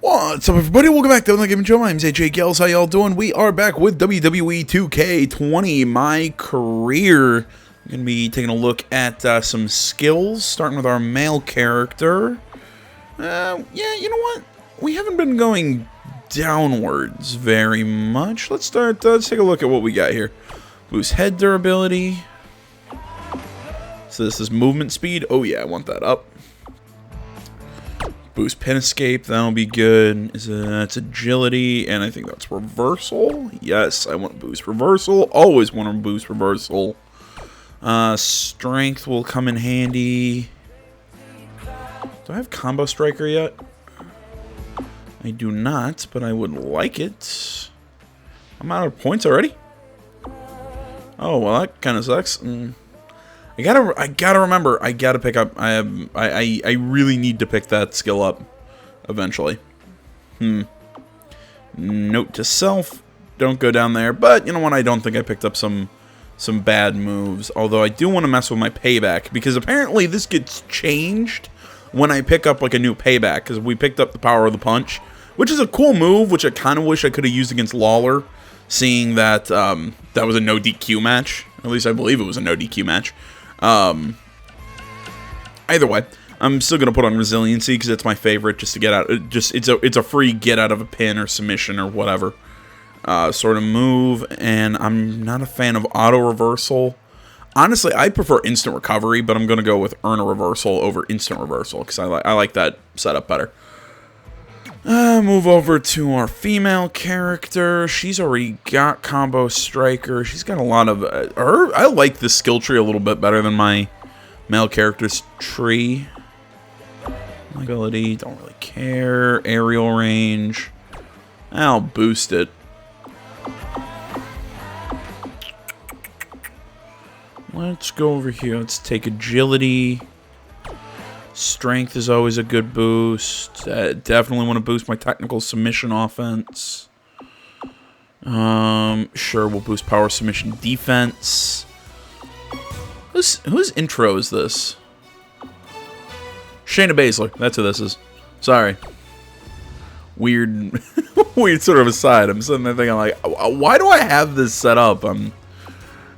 What's up, everybody? Welcome back to the Game Show. My name's AJ Gales. How y'all doing? We are back with WWE 2K20 MyCareer. I'm going to be taking a look at some skills, starting with our male character. Yeah, you know what? We haven't been going downwards very much. Let's take a look at what we got here. Boost head durability. So this is movement speed. Oh yeah, I want that up. Boost pin escape, that'll be good. That's agility, and I think that's reversal. Yes, I want boost reversal. Always want to boost reversal. Strength will come in handy. Do I have combo striker yet? I do not, but I would like it. I'm out of points already. Oh well, that kind of sucks. I gotta remember. I gotta pick up. I really need to pick that skill up eventually. Note to self: don't go down there. But you know what? I don't think I picked up some bad moves. Although I do want to mess with my payback because apparently this gets changed when I pick up like a new payback. Because we picked up the power of the punch, which is a cool move, which I kind of wish I could have used against Lawler, seeing that that was a no DQ match. At least I believe it was a no DQ match. Either way, I'm still gonna put on resiliency because it's my favorite, just to get out. It's a free get out of a pin or submission or whatever sort of move. And I'm not a fan of auto reversal. Honestly, I prefer instant recovery, but I'm gonna go with earn a reversal over instant reversal because I like that setup better. Move over to our female character. She's already got combo striker. She's got a lot of I like this skill tree a little bit better than my male character's tree. Mobility, don't really care. Aerial range, I'll boost it. Let's go over here. Let's take agility. Strength is always a good boost. Definitely want to boost my technical submission offense. Sure, we'll boost power submission defense. Whose intro is this? Shayna Baszler. That's who this is. Sorry. Weird, weird sort of aside. I'm sitting there thinking like, why do I have this set up?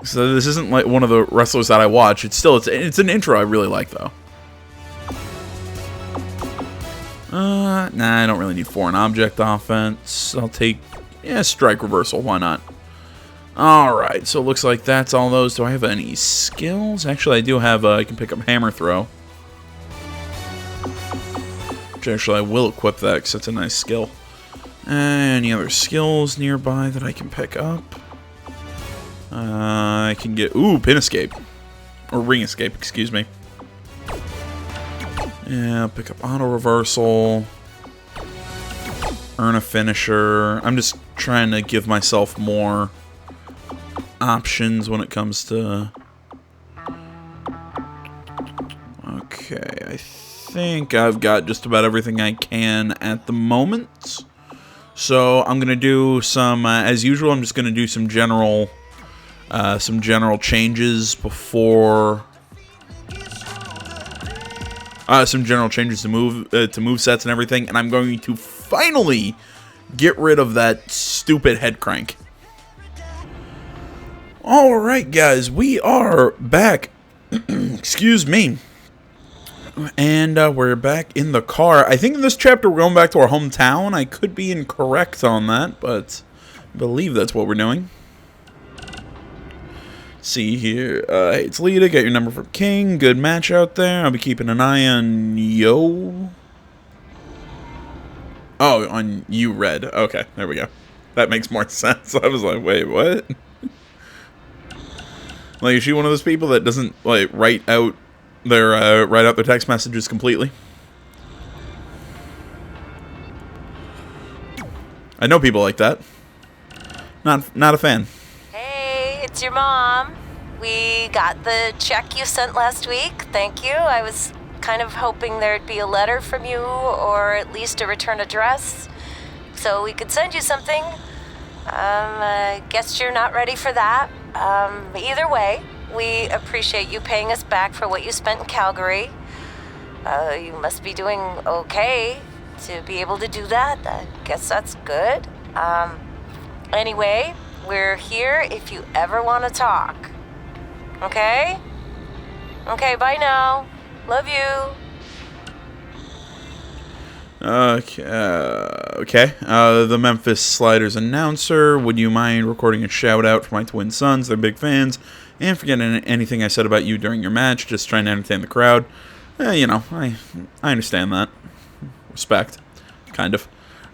So this isn't like one of the wrestlers that I watch. It's an intro I really like though. Nah, I don't really need foreign object offense. I'll take, strike reversal, why not? Alright, so it looks like that's all those. Do I have any skills? Actually, I do have, I can pick up hammer throw. Which actually, I will equip that because it's a nice skill. Any other skills nearby that I can pick up? I can get, pin escape. Or ring escape, excuse me. Yeah, pick up auto reversal. Earn a finisher. I'm just trying to give myself more options when it comes to... Okay, I think I've got just about everything I can at the moment. So I'm gonna do some, as usual, I'm just gonna do some general changes before. Some general changes to move sets and everything, and I'm going to finally get rid of that stupid head crank. All right, guys, we are back. Excuse me, and we're back in the car. I think in this chapter we're going back to our hometown. I could be incorrect on that, but I believe that's what we're doing. See here, hey, it's Lita, get your number from King, good match out there, I'll be keeping an eye on Yo. Oh, on you, Red, okay, there we go. That makes more sense. I was like, wait, what? Like, is she one of those people that doesn't, like, write out their text messages completely? I know people like that. Not a fan. It's your mom. We got the check you sent last week. Thank you. I was kind of hoping there'd be a letter from you or at least a return address so we could send you something. I guess you're not ready for that. Either way, we appreciate you paying us back for what you spent in Calgary. You must be doing okay. to be able to do that. I guess that's good. Anyway, we're here if you ever want to talk. Okay? Okay, bye now. Love you. Okay. The Memphis Sliders announcer. Would you mind recording a shout out for my twin sons? They're big fans. And forgetting anything I said about you during your match. Just trying to entertain the crowd. You know, I understand that. Respect. Kind of.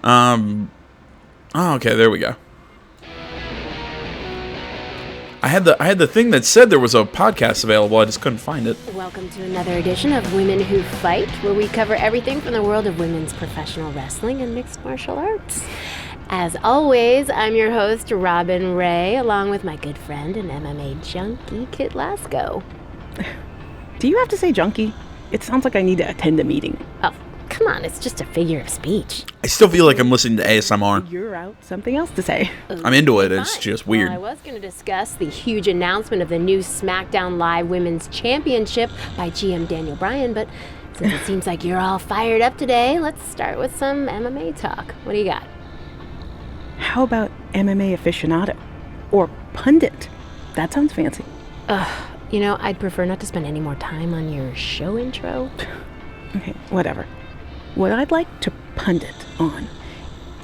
Oh, okay, there we go. I had the thing that said there was a podcast available. I just couldn't find it. Welcome to another edition of Women Who Fight, where we cover everything from the world of women's professional wrestling and mixed martial arts. As always, I'm your host, Robin Ray, along with my good friend and MMA junkie, Kit Lasko. Do you have to say junkie? It sounds like I need to attend a meeting. Oh, come on, it's just a figure of speech. I still feel like I'm listening to ASMR. You're out. Something else to say. I'm into it. It's just weird. Well, I was going to discuss the huge announcement of the new SmackDown Live Women's Championship by GM Daniel Bryan, but since it seems like you're all fired up today, let's start with some MMA talk. What do you got? How about MMA aficionado? Or pundit? That sounds fancy. You know, I'd prefer not to spend any more time on your show intro. Okay, whatever. What I'd like to pundit on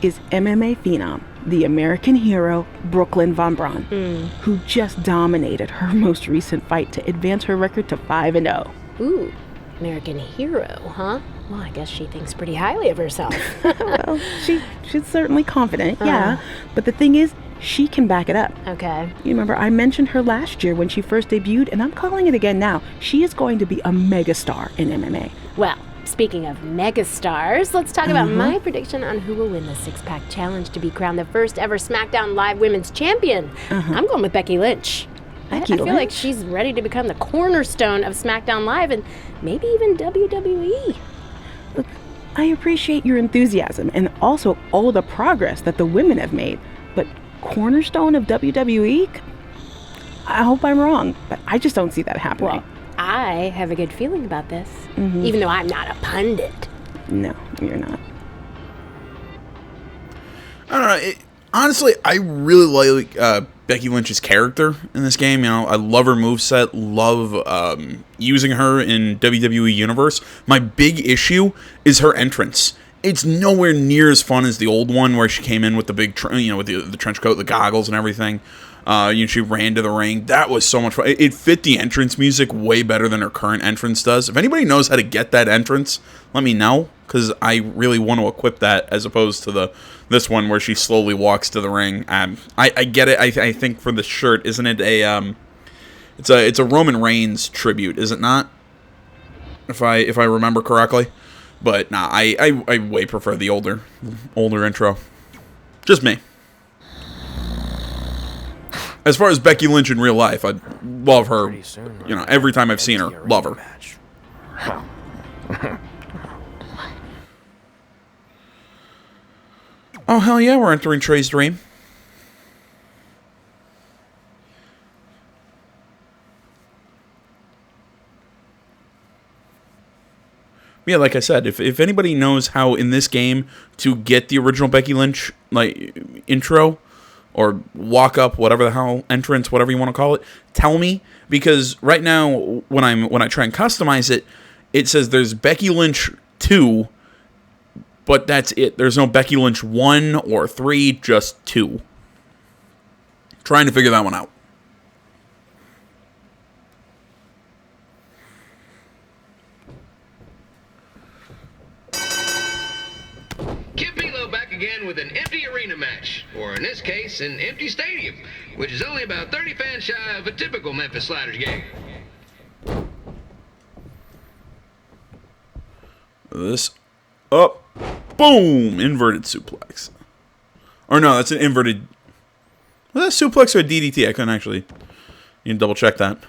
is MMA phenom, the American hero, Brooklyn Von Braun, who just dominated her most recent fight to advance her record to 5-0. Ooh, American hero, huh? Well, I guess she thinks pretty highly of herself. Well, she's certainly confident, yeah. But the thing is, she can back it up. Okay. You remember, I mentioned her last year when she first debuted, and I'm calling it again now. She is going to be a megastar in MMA. Well, speaking of megastars, let's talk about my prediction on who will win the six-pack challenge to be crowned the first ever SmackDown Live Women's Champion. I'm going with Becky Lynch. I feel like she's ready to become the cornerstone of SmackDown Live and maybe even WWE. Look, I appreciate your enthusiasm and also all the progress that the women have made, but cornerstone of WWE? I hope I'm wrong, but I just don't see that happening. Well, I have a good feeling about this, even though I'm not a pundit. No, you're not. I don't know. Honestly, I really like Becky Lynch's character in this game. You know, I love her moveset, love using her in WWE Universe. My big issue is her entrance. It's nowhere near as fun as the old one where she came in with the big, with the trench coat, the goggles, and everything. She ran to the ring. That was so much fun. It fit the entrance music way better than her current entrance does. If anybody knows how to get that entrance, let me know, because I really want to equip that as opposed to this one where she slowly walks to the ring. I get it. I think for the shirt, isn't it it's a Roman Reigns tribute, is it not? If I remember correctly. But nah, I way prefer the older intro. Just me. As far as Becky Lynch in real life, I love her. You know, every time I've seen her, love her. Oh, hell yeah, we're entering Trey's dream. Yeah, like I said, if anybody knows how in this game to get the original Becky Lynch intro or walk up, whatever the hell, entrance, whatever you want to call it, tell me, because right now when I try and customize it, it says there's Becky Lynch 2, but that's it. There's no Becky Lynch 1 or 3, just 2. Trying to figure that one out. Again with an empty arena match, or in this case, an empty stadium, which is only about 30 fans shy of a typical Memphis Sliders game. This up, boom, inverted suplex. Or no, that's an inverted. Was that a suplex or a DDT? I couldn't actually. You can double check that.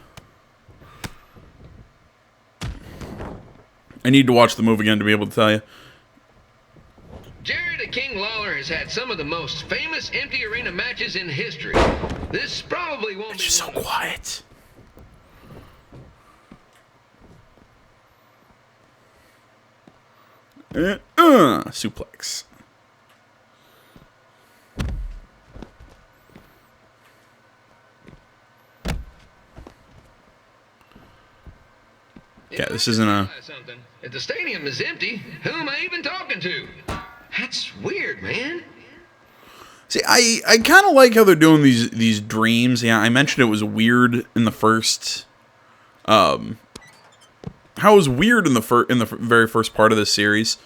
I need to watch the move again to be able to tell you. Jerry the King Lawler has had some of the most famous empty arena matches in history. This probably won't be. She's so quiet. Suplex. Okay, this isn't a... If the stadium is empty, who am I even talking to? That's weird, man. See, I kind of like how they're doing these dreams. Yeah, I mentioned it was weird in the first... how it was weird in the very first part of this series.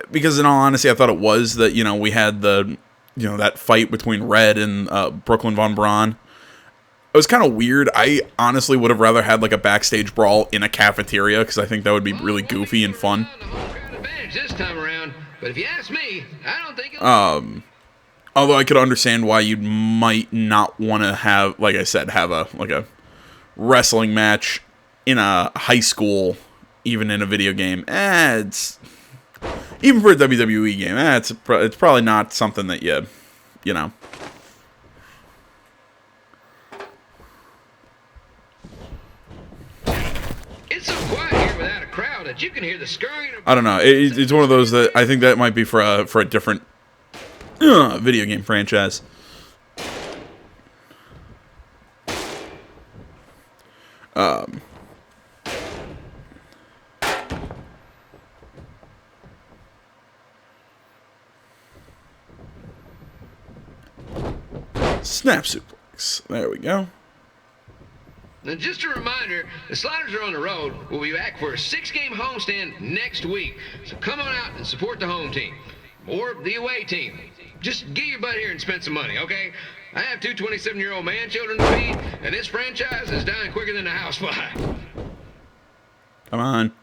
Because in all honesty, I thought it was that, you know, we had the... You know, that fight between Red and Brooklyn Von Braun. It was kind of weird. I honestly would have rather had like a backstage brawl in a cafeteria because I think that would be really goofy and fun. This time around, but if you ask me, I don't think although I could understand why you might not want to have, like I said, have a wrestling match in a high school, even in a video game. It's even for a WWE game. It's probably not something that you know. It's so quiet here without a crowd that you can hear the scurrying. I don't know. It's one of those that I think that might be for a different video game franchise. Snap suplex. There we go. Now, just a reminder, the Sliders are on the road. We'll be back for a 6-game homestand next week. So come on out and support the home team. Or the away team. Just get your butt here and spend some money, okay? I have 2 27-year-old man-children to feed, and this franchise is dying quicker than a housefly. Come on.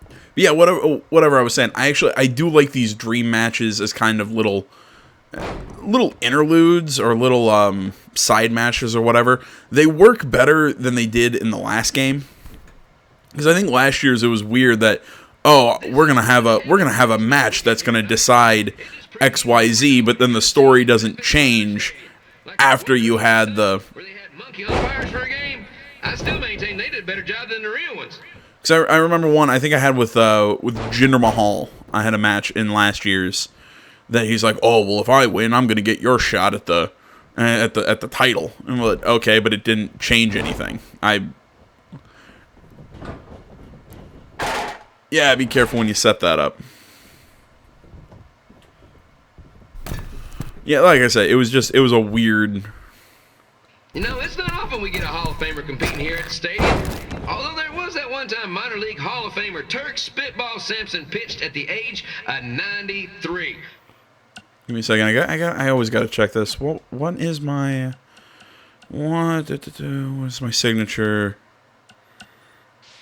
But yeah, whatever I was saying. I do like these dream matches as kind of little interludes or little side matches or whatever. They work better than they did in the last game, because I think last year's it was weird that we're gonna have a match that's gonna decide XYZ, but then the story doesn't change after you had the. Where they had monkey umpires for a game, I still maintain they did a better job than the real ones. Because I remember one I think I had with Jinder Mahal. I had a match in last year's. That he's like, oh well, if I win, I'm gonna get your shot at the title. And I'm like, okay, but it didn't change anything. Yeah, be careful when you set that up. Yeah, like I said, it was a weird. You know, it's not often we get a Hall of Famer competing here at the stadium. Although there was that one time minor league Hall of Famer Turk Spitball Simpson pitched at the age of 93. Give me a second. I always got to check this. What is my what's my signature?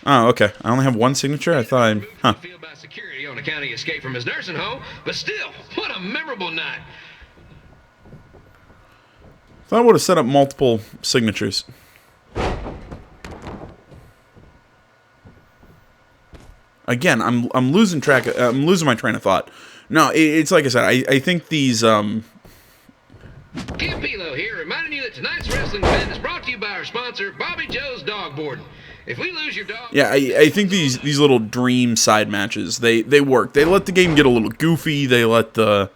Oh, okay. I only have one signature. I thought Field by security on account of escape from his nursing home, but still, what a memorable night. Thought I would have set up multiple signatures. Again, I'm losing track. I'm losing my train of thought. No, it's like I said. I think these. Kim Pilo here, reminding you that tonight's wrestling event is brought to you by our sponsor, Bobby Joe's Dog Boarding. If we lose your dog. Yeah, I think these little dream side matches they work. They let the game get a little goofy. They let the.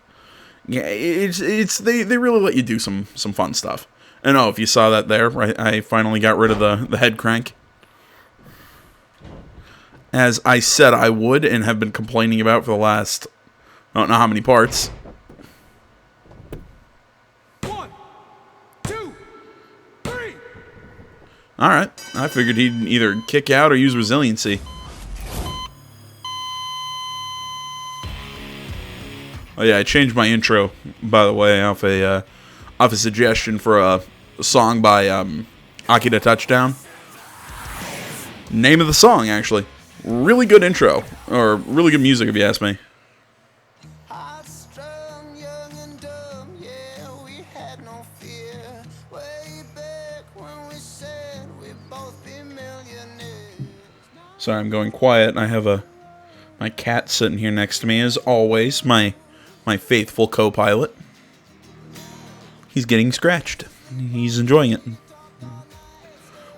Yeah, they really let you do some fun stuff. And if you saw that there, right? I finally got rid of the head crank. As I said I would and have been complaining about for the last, I don't know how many parts. 1, 2, 3. Alright, I figured he'd either kick out or use resiliency. Oh yeah, I changed my intro, by the way, off a suggestion for a song by Akira Touchdown. Name of the song, actually. Really good intro, or really good music if you ask me. Sorry, I'm going quiet. I have my cat sitting here next to me, as always, my faithful co-pilot. He's getting scratched. He's enjoying it.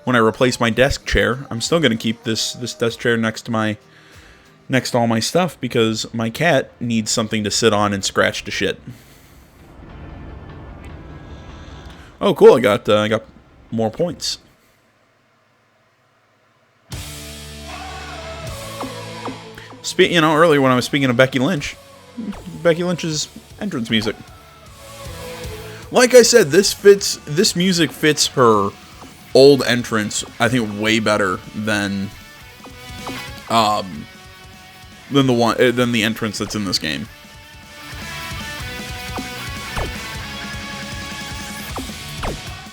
When I replace my desk chair, I'm still going to keep this desk chair next to my next to all my stuff because my cat needs something to sit on and scratch to shit. Oh, cool! I got more points. Earlier when I was speaking of Becky Lynch's entrance music. Like I said, this music fits her old entrance, I think, way better than the entrance that's in this game.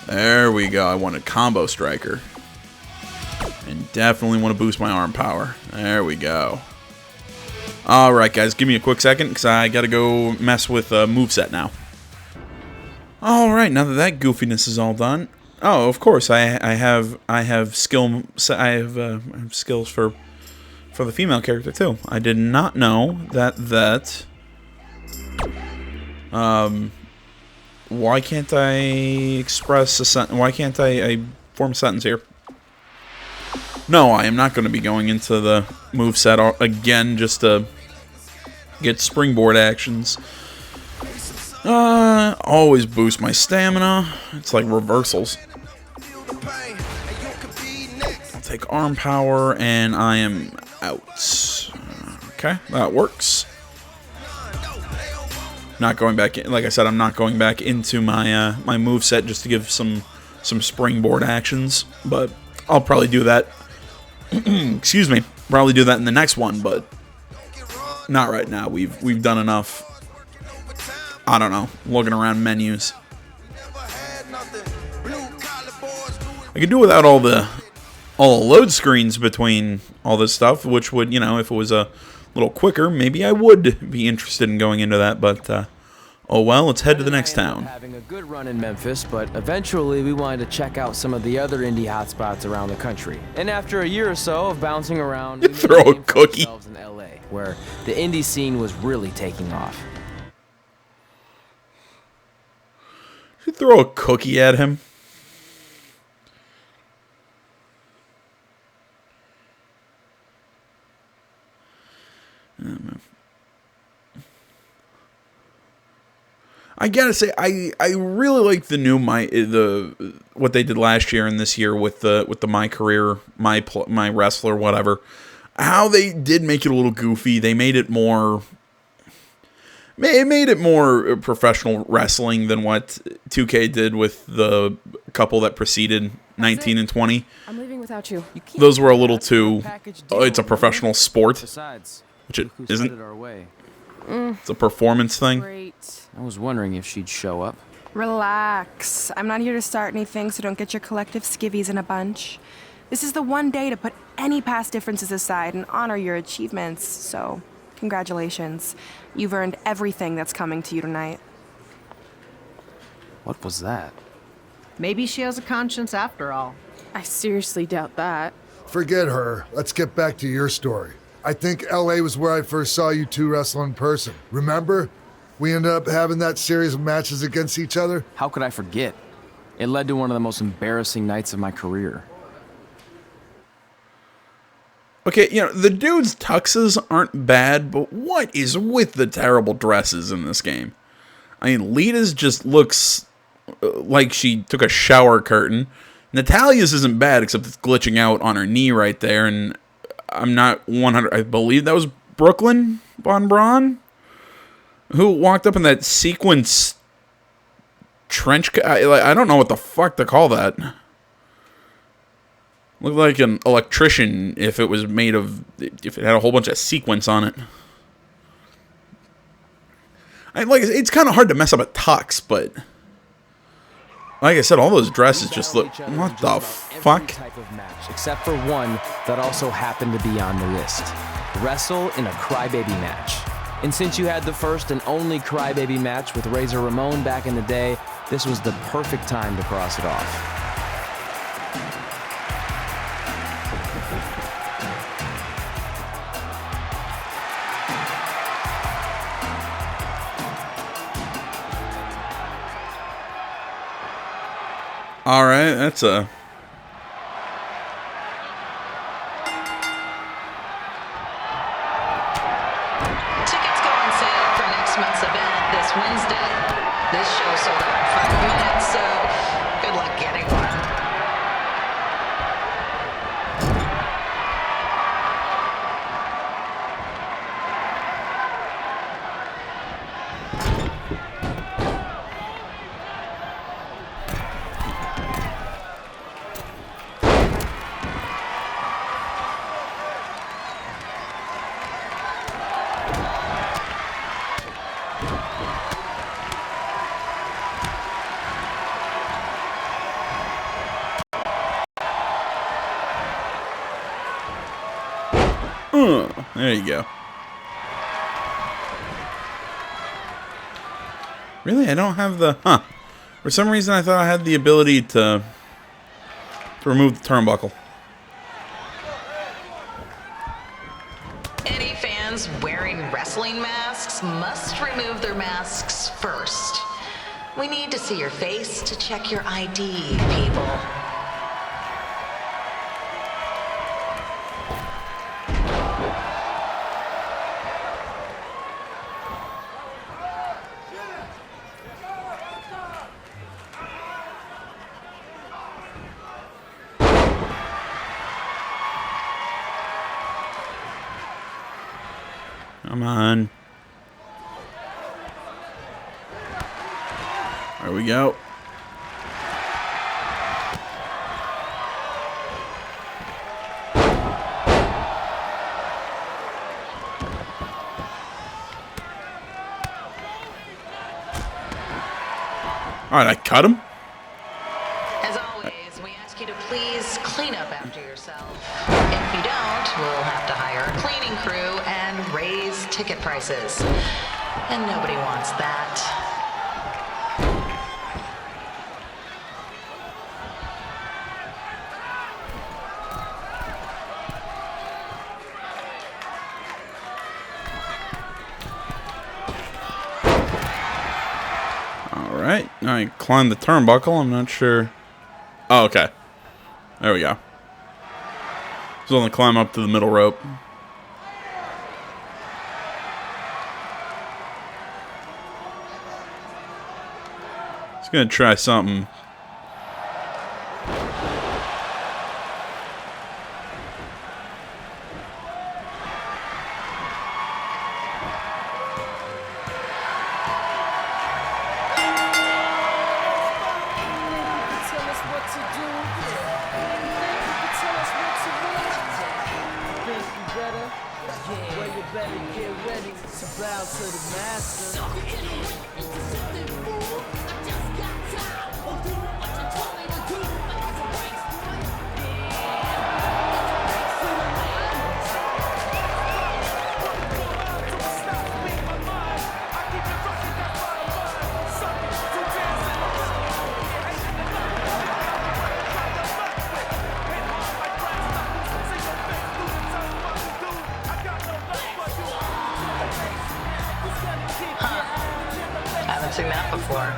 There we go. I want a combo striker. And definitely want to boost my arm power. There we go. Alright guys, give me a quick second because I gotta go mess with moveset now. Alright, now that that goofiness is all done. Oh, of course, I have skills for the female character too. I did not know that why can't I express a sentence? Why can't I form a sentence here? No, I am not going to be going into the moveset again just to get springboard actions. Always boost my stamina. It's like reversals. Take arm power, and I am out. Okay, that works. Not going back in, like I said, I'm not going back into my my moveset just to give some springboard actions, but I'll probably do that. Excuse me. Probably do that in the next one, but not right now. We've done enough. I don't know. Looking around menus. I could do without all the load screens between all this stuff, which would, if it was a little quicker, maybe I would be interested in going into that, but oh well, let's head to the next town. Having a good run in Memphis, but eventually we wanted to check out some of the other indie hotspots around the country. And after a year or so of bouncing around, we throw a cookie in LA, where the indie scene was really taking off. You throw a cookie at him. I gotta say, I really like the new what they did last year and this year with the MyCareer, my wrestler, whatever. How they did make it a little goofy. They made it more. It made it more professional wrestling than what 2K did with the couple that preceded 19 and 20. I'm leaving without you. Those were a little too. Oh, it's a professional sport, which it isn't. It's a performance thing. Great. I was wondering if she'd show up. Relax. I'm not here to start anything, so don't get your collective skivvies in a bunch. This is the one day to put any past differences aside and honor your achievements, so congratulations. You've earned everything that's coming to you tonight. What was that? Maybe she has a conscience after all. I seriously doubt that. Forget her. Let's get back to your story. I think LA was where I first saw you two wrestle in person. Remember? We ended up having that series of matches against each other. How could I forget? It led to one of the most embarrassing nights of my career. Okay, the dude's tuxes aren't bad, but what is with the terrible dresses in this game? I mean, Lita's just looks like she took a shower curtain. Natalia's isn't bad, except it's glitching out on her knee right there, and I'm not 100. I believe that was Brooklyn Von Braun, who walked up in that sequence trench. I don't know what the fuck to call that. Looked like an electrician if it was made of. If it had a whole bunch of sequins on it. It's kind of hard to mess up a tux, but like I said, all those dresses just look. What the fuck? Type of match, except for one that also happened to be on the list. Wrestle in a crybaby match. And since you had the first and only crybaby match with Razor Ramon back in the day, this was the perfect time to cross it off. All right, that's a. month's event this Wednesday. This show sold out in 5 minutes, so good luck getting one. There you go. Really? I don't have the... Huh. For some reason, I thought I had the ability to remove the turnbuckle. Any fans wearing wrestling masks must remove their masks first. We need to see your face to check your ID, people. Come on. There we go. Alright, I cut him. As always, we ask you to please clean up after yourself. If you don't, we'll have to hire a cleaning crew and raise ticket prices. And nobody wants that. Alright, now I climb the turnbuckle. I'm not sure. Oh, okay. There we go. Just only climb up to the middle rope. Just gonna try something. Seen that before.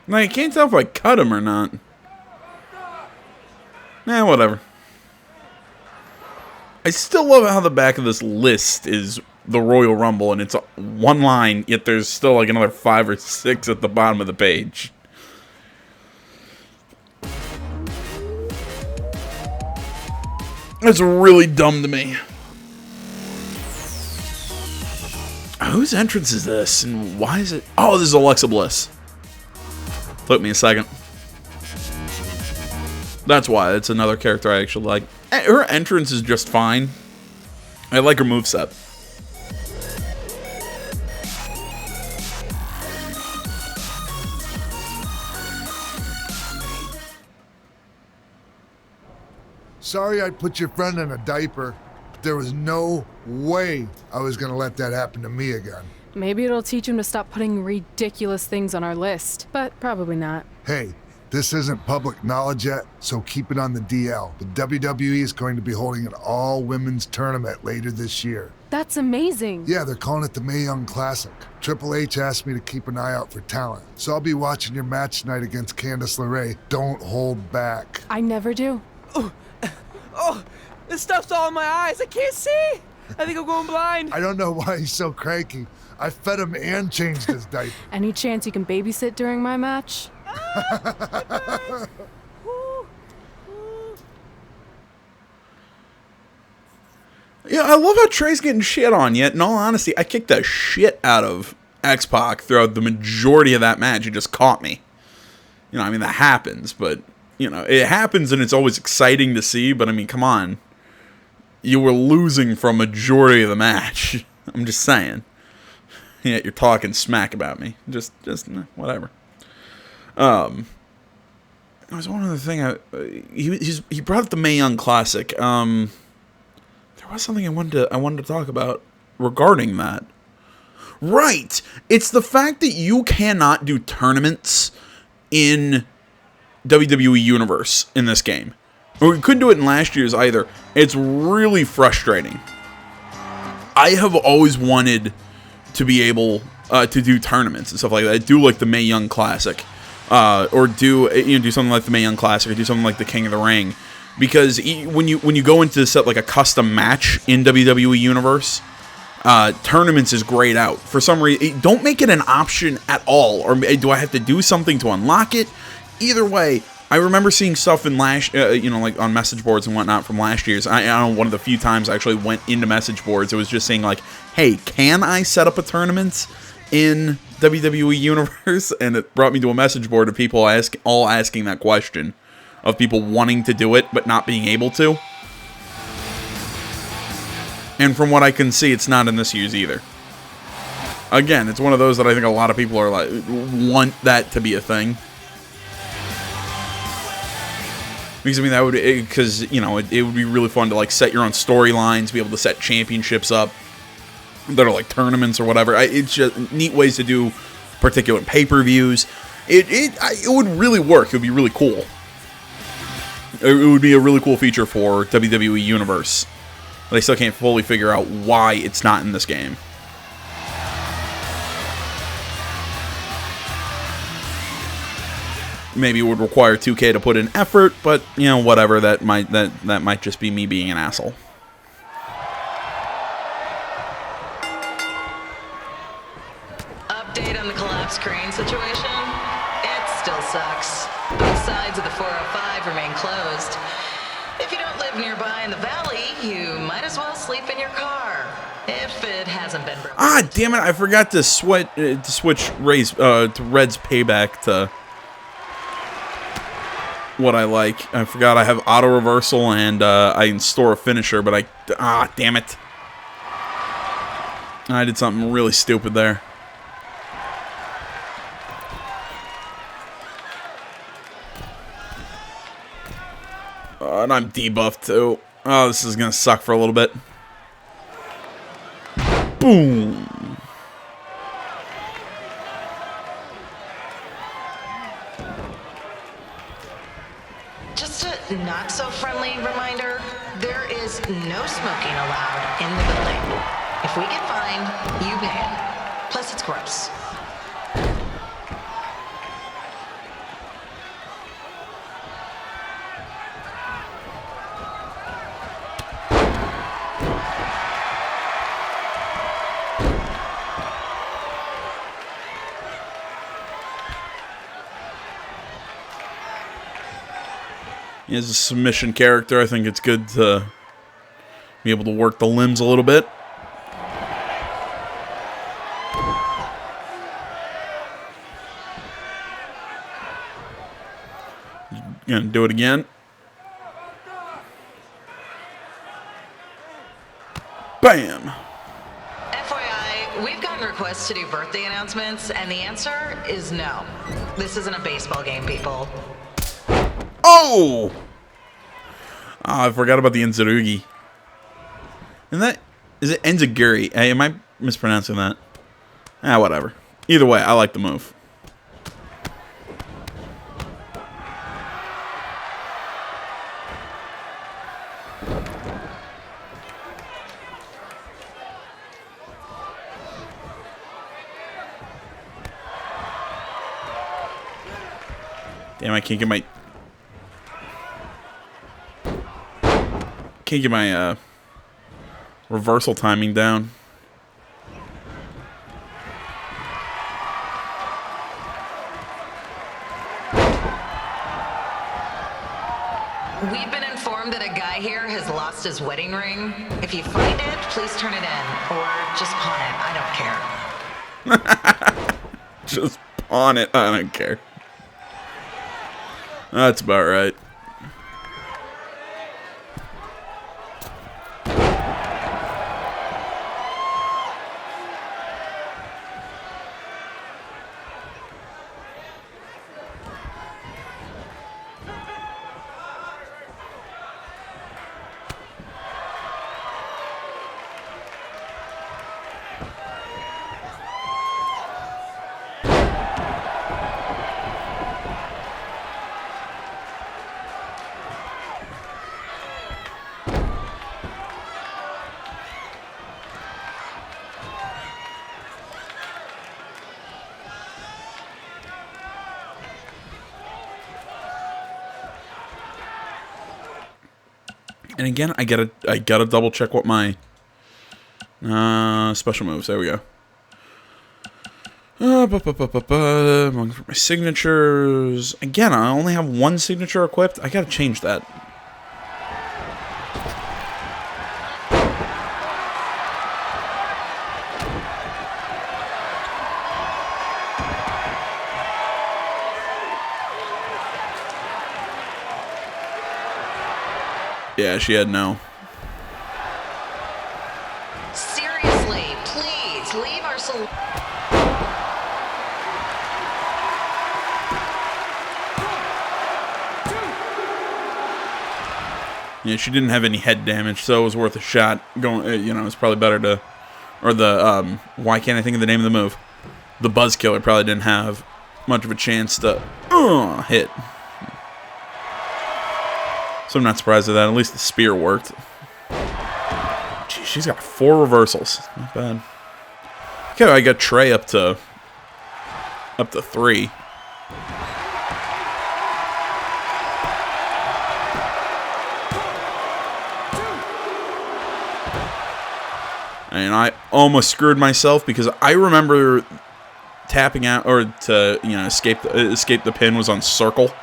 Like, I can't tell if I cut him or not. Nah, whatever. I still love how the back of this list is the Royal Rumble, and it's one line, yet there's still like another 5 or 6 at the bottom of the page. That's really dumb to me. Whose entrance is this, and why is it... Oh, this is Alexa Bliss. Took me a second. That's why. It's another character I actually like. Her entrance is just fine. I like her moveset. Sorry I put your friend in a diaper. There was no way I was gonna let that happen to me again. Maybe it'll teach him to stop putting ridiculous things on our list, but probably not. Hey, this isn't public knowledge yet, so keep it on the DL. The WWE is going to be holding an all-women's tournament later this year. That's amazing. Yeah, they're calling it the Mae Young Classic. Triple H asked me to keep an eye out for talent, so I'll be watching your match tonight against Candice LeRae. Don't hold back. I never do. Oh, this stuff's all in my eyes. I can't see. I think I'm going blind. I don't know why he's so cranky. I fed him and changed his diaper. Any chance you can babysit during my match? Yeah, I love how Trey's getting shit on, yet in all honesty, I kicked the shit out of X-Pac throughout the majority of that match. He just caught me. You know, I mean, that happens, but, you know, it happens and it's always exciting to see, but I mean, come on. You were losing for a majority of the match. I'm just saying. Yet you're talking smack about me. Just whatever. There was one other thing. He brought up the Mae Young Classic. There was something I wanted to talk about regarding that. Right. It's the fact that you cannot do tournaments in WWE Universe in this game. Or we couldn't do it in last year's either. It's really frustrating. I have always wanted to be able to do tournaments and stuff like that. Do like the Mae Young Classic, or do something like the Mae Young Classic, or do something like the King of the Ring, because when you go into set like a custom match in WWE Universe, tournaments is grayed out for some reason. Don't make it an option at all, or do I have to do something to unlock it? Either way, I remember seeing stuff in like on message boards and whatnot from last year's. I know one of the few times I actually went into message boards, it was just saying like, hey, can I set up a tournament in WWE Universe? And it brought me to a message board of people all asking that question, of people wanting to do it but not being able to. And from what I can see, it's not in this year's either. Again, it's one of those that I think a lot of people are like, want that to be a thing. Because, I mean, it would be really fun to, like, set your own storylines, be able to set championships up that are, like, tournaments or whatever. It's just neat ways to do particular pay-per-views. It would really work. It would be really cool. It would be a really cool feature for WWE Universe. But I still can't fully figure out why it's not in this game. Maybe it would require 2K to put in effort, but you know, whatever. That might just be me being an asshole. Update on the collapsed crane situation? It still sucks. Both sides of the 405 remain closed. If you don't live nearby in the valley, you might as well sleep in your car. If it hasn't been broken. Ah, damn it! I forgot to switch to Red's payback to what I like. I forgot I have auto reversal and I can store a finisher, but damn it. I did something really stupid there. And I'm debuffed too. Oh, this is gonna suck for a little bit. Boom. Just a not-so-friendly reminder, there is no smoking allowed in the building. If we get fined, you pay it. Plus, it's gross. As a submission character, I think it's good to be able to work the limbs a little bit. Gonna do it again. Bam! FYI, we've gotten requests to do birthday announcements, and the answer is no. This isn't a baseball game, people. Oh! I forgot about the Enzurugi. Is it Enziguri? Hey, am I mispronouncing that? Whatever. Either way, I like the move. Damn, I can't get my reversal timing down. We've been informed that a guy here has lost his wedding ring. If you find it, please turn it in. Or just pawn it. I don't care. Just pawn it. I don't care. That's about right. And again, I gotta double check what my special moves. There we go. I'm looking for my signatures. Again, I only have one signature equipped. I gotta change that. Yeah, she had no. Seriously, please leave our salon. Yeah, she didn't have any head damage, so it was worth a shot. Going, you know, it's probably better to, or the why can't I think of the name of the move? The Buzz Killer probably didn't have much of a chance to hit. So I'm not surprised at that. At least the spear worked. Jeez, she's got 4 reversals. Not bad. Okay, I got Trey up to 3. And I almost screwed myself because I remember tapping out or to escape the pin was on circle.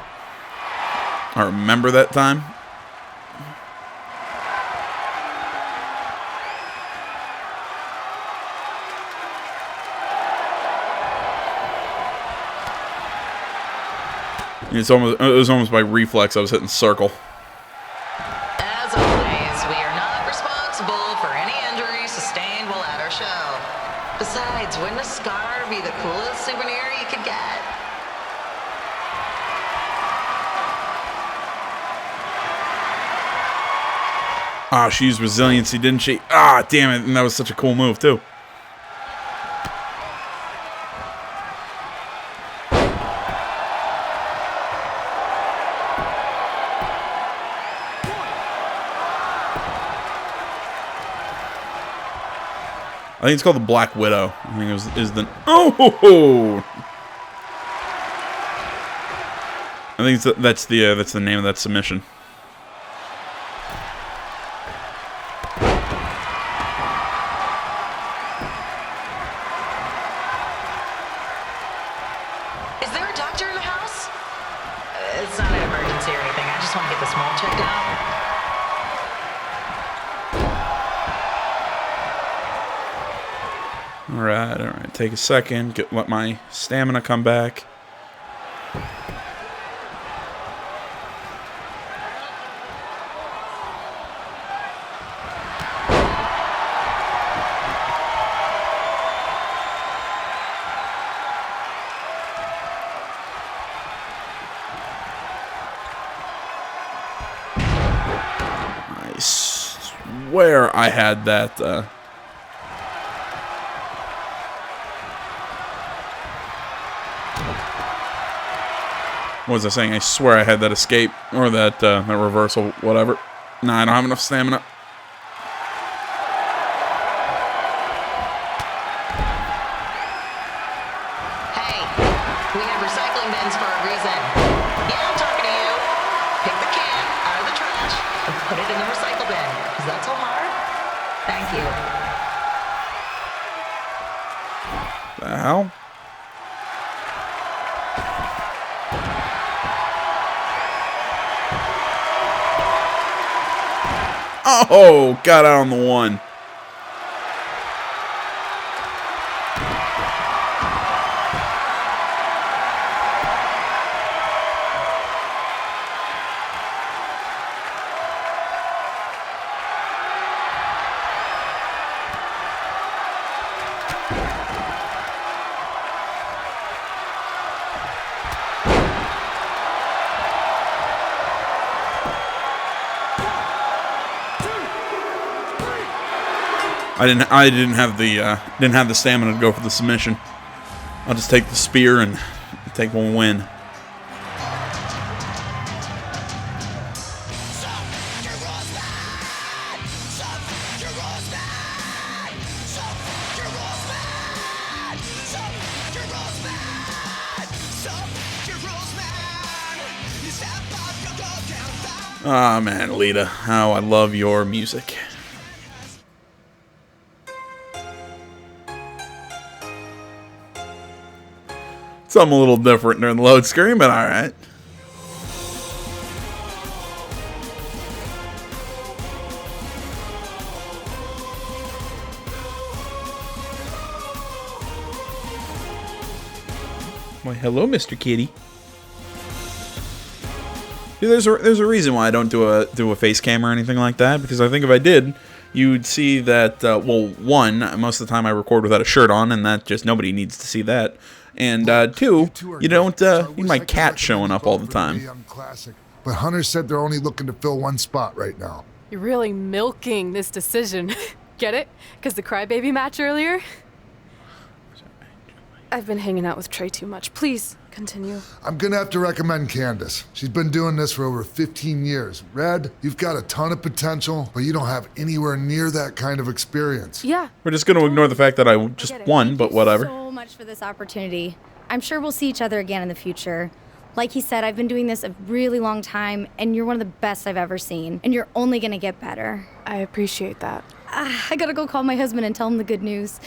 I remember that time. It was almost by reflex I was hitting circle. As always, we are not responsible for any injuries sustained while at our show. Besides, wouldn't a scar be the coolest souvenir you could get? Ah, she used resiliency, didn't she? Ah, damn it. And that was such a cool move, too. I think it's called the Black Widow. I think it is the... Oh! I think that's the name of that submission. Is there a doctor in the house? It's not an emergency or anything. I just want to get this mole checked out. Alright. Take a second. Let my stamina come back. I swear I had that, what was I saying? I swear I had that escape, or that reversal, whatever. Nah, I don't have enough stamina. Hey, we have recycling bins for a reason. Yeah, I'm talking to you. Pick the can out of the trash and put it in the recycle bin. Is that so hard? Thank Thank you. The hell? Oh, got out on the one. I didn't have the stamina to go for the submission. I'll just take the spear and take one win. Ah, man, Lita, how I love your music. Something a little different during the load screen, but alright. Why, hello, Mr. Kitty. See, there's a reason why I don't do a face cam or anything like that, because I think if I did, you'd see that, well, one, most of the time I record without a shirt on, and that just, nobody needs to see that. And two, you don't need my cat showing up all the time. But Hunter said they're only looking to fill one spot right now. You're really milking this decision. Get it? Because the crybaby match earlier? I've been hanging out with Trey too much. Please, continue. I'm gonna have to recommend Candace. She's been doing this for over 15 years. Red, you've got a ton of potential, but you don't have anywhere near that kind of experience. Yeah. We're just gonna ignore the fact that I just won, but whatever. Thank you so much for this opportunity. I'm sure we'll see each other again in the future. Like he said, I've been doing this a really long time, and you're one of the best I've ever seen. And you're only gonna get better. I appreciate that. I gotta go call my husband and tell him the good news.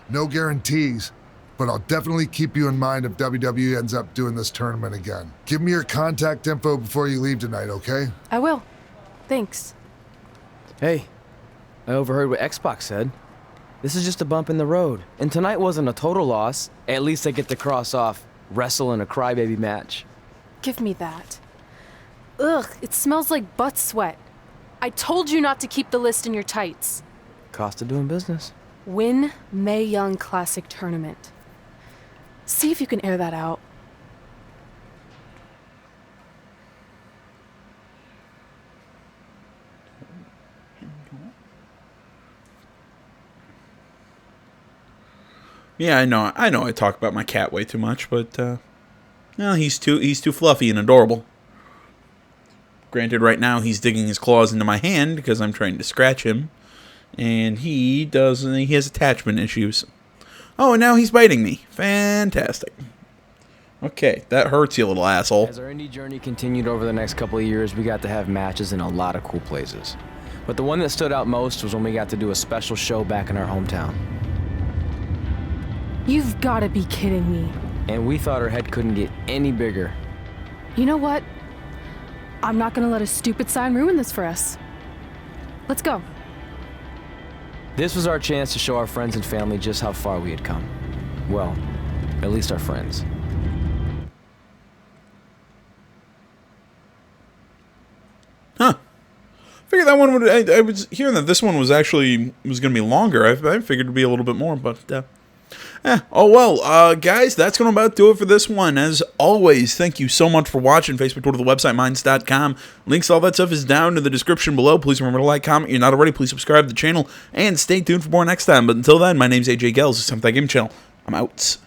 No guarantees, but I'll definitely keep you in mind if WWE ends up doing this tournament again. Give me your contact info before you leave tonight, okay? I will. Thanks. Hey, I overheard what Xbox said. This is just a bump in the road. And tonight wasn't a total loss. At least I get to cross off wrestle in a crybaby match. Give me that. Ugh, it smells like butt sweat. I told you not to keep the list in your tights. Cost of doing business. Win Mae Young Classic Tournament. See if you can air that out. Yeah, I know I talk about my cat way too much, but no, he's too fluffy and adorable. Granted, right now he's digging his claws into my hand because I'm trying to scratch him, and he has attachment issues. Oh, and now he's biting me. Fantastic. Okay, that hurts, you little asshole. As our indie journey continued over the next couple of years, we got to have matches in a lot of cool places. But the one that stood out most was when we got to do a special show back in our hometown. You've got to be kidding me. And we thought our head couldn't get any bigger. You know what? I'm not going to let a stupid sign ruin this for us. Let's go. This was our chance to show our friends and family just how far we had come. Well, at least our friends. Huh. Figured that one would... I was hearing that this one was going to be longer. I figured it'd be a little bit more, but... oh well, guys, that's going to about do it for this one. As always, thank you so much for watching. Facebook, Twitter, the website, minds.com. Links, all that stuff is down in the description below. Please remember to like, comment. If you're not already, please subscribe to the channel. And stay tuned for more next time. But until then, my name's AJ Gels. It's Time for That Game Channel. I'm out.